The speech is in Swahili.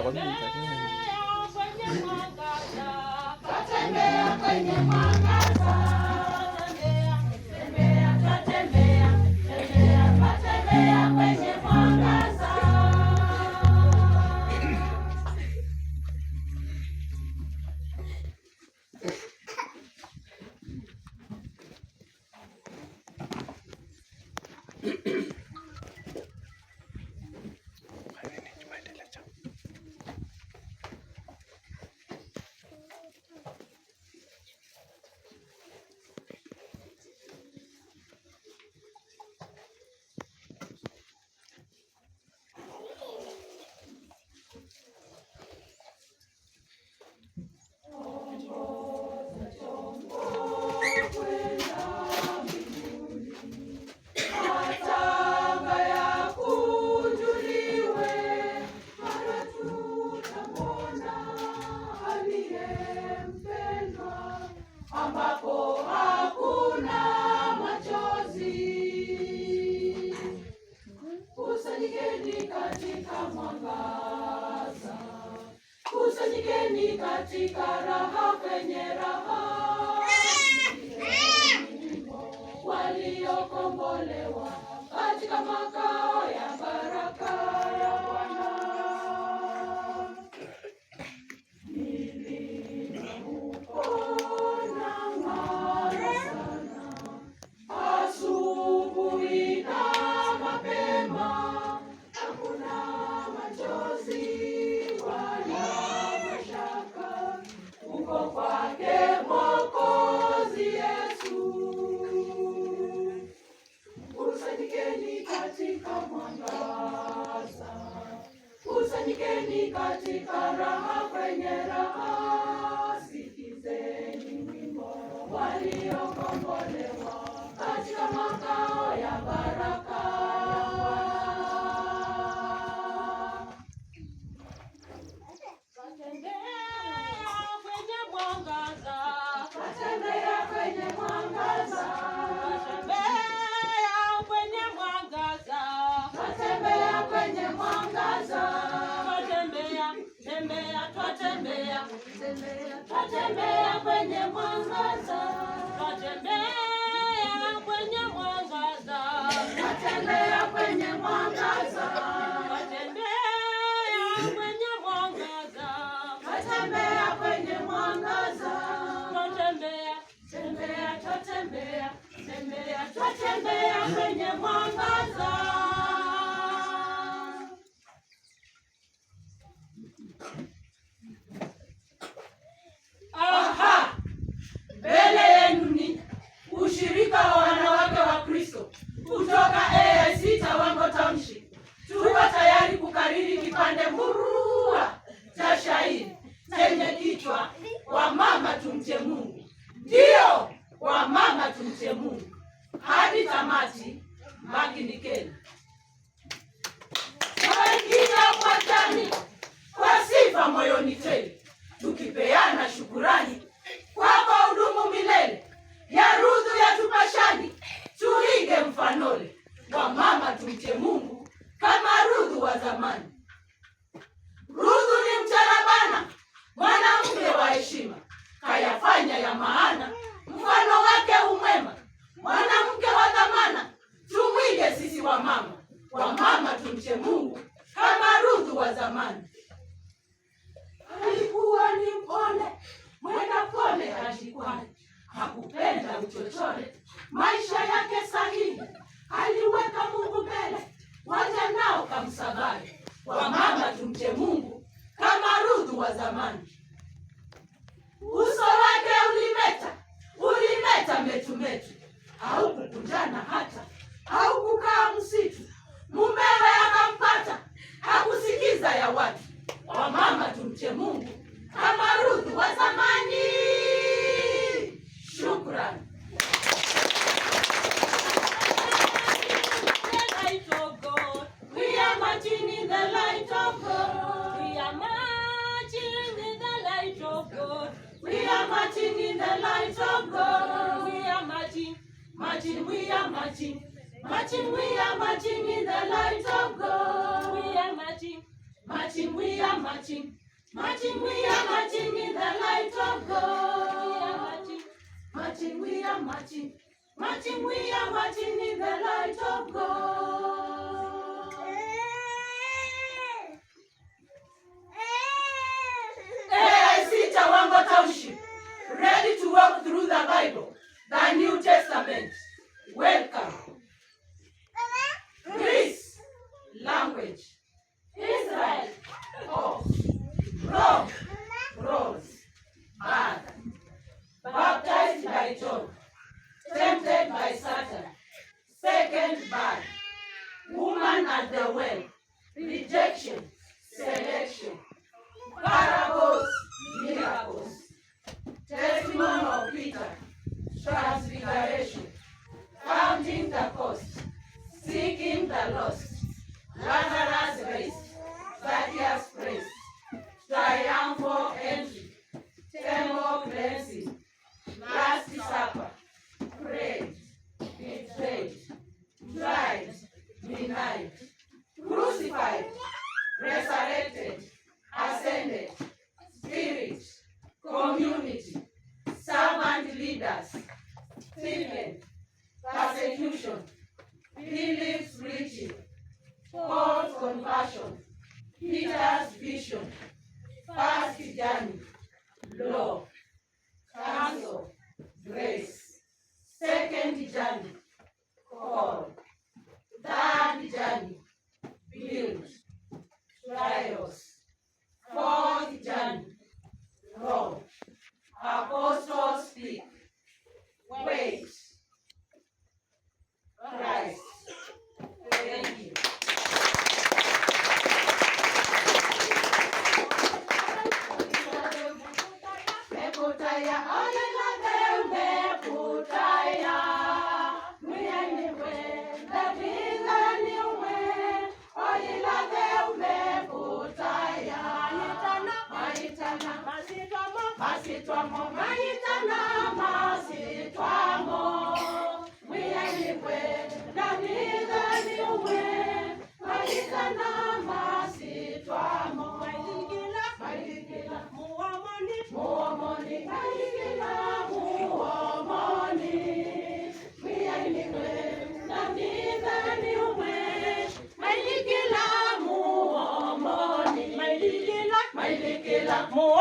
kwa nini? Tatembea kwenye mwangaza, tembea, tatembea, tembea, tatembea kwenye mwangaza. Ambapo hakuna machozi, kusanyikeni katika mwangaza, kusanyikeni katika raha kwenye raha, waliokombolewa katika makao ya baraka ya Bwana. Kusanyikeni katika raha kwenye raha, sikizeni wimbo waliokombolewa katika makao ya baraka. Tatembea kwenye mwangaza, tatembea kwenye mwangaza, tembea, twatembea, twatembea kwenye mwangaza, twatembea kwenye mwangaza, twatembea kwenye mwangaza, twatembea kwenye mwangaza, twatembea, tembea, twatembea, tembea, twatembea kwenye mwangaza. Aha! Mbele yenu ni ushirika wa wanawake wa Kristo kutoka AIC Tawango Township. Tuko tayari kukariri kipande murua cha shairi chenye kichwa Wamama Tumche Mungu. Ndio, wamama tumche Mungu hadi tamati. Makinikeni twaingia uwanjani kwa sifa moyoni tele, tukipeana shukurani kwako hudumu milele. Ya Ruthu ya tupashani, tuige mfanole. Wamama tumche Mungu kama Ruthu wa zamani. Ruthu ni mtarabana, mwanamke wa heshima, kayafanya ya maana, mfano wake umwema. Mwanamke wa dhamana, tumwige sisi wamama. Wamama tumche Mungu kama Ruthu wa zamani. Alikuwa ni mpole, mwenda pole hajikwai, hakupenda uchochole, maisha yake sahihi, aliweka Mungu mbele, waja nao kamsabai. Wamama tumche Mungu kama Ruthu wa zamani. Uso wake ulimeta metumetu, haukukunjana hata, haukukaa msitu. Mumewe akampata, hakusikiza ya watu. Wamama tumche Mungu kama Ruthu wa zamani. Shukrani. We are marching in the light of God. We are marching in the light of God. We are marching in the light of God. We are marching, marching, we are marching, marching, we are marching in the light of God. We are marching, marching, we are marching. Marching, we are marching in the light of God. Marching, we are marching. Marching, we are marching in the light of God. AIC Chawango Township, ready to walk through the Bible, the New Testament. Welcome. Greece, language. Israel, horse. Rome, rose. Birth. Baptized by John. Tempted by Satan. Second birth. Woman at the well. Rejection. Selection. Parables. Miracles. Testimony of Peter. Transfiguration. Counting the cost. Seeking the lost. Lazarus raised. Zacchaeus praised. Triumphal entry. Temple cleansing. Last supper. Prayed. Betrayed. Tried. Denied. Crucified. Resurrected. Ascended. Spirit. Community. Servant leaders. Stephen. Persecution. Philip's preaching. Paul's conversion. Peter's vision. First journey. Law. Counsel. Grace. Second journey. Call. Third journey. Build. Trials. Fourth journey. Wrong. Apostles speak. Wait. Christ. Thank you. More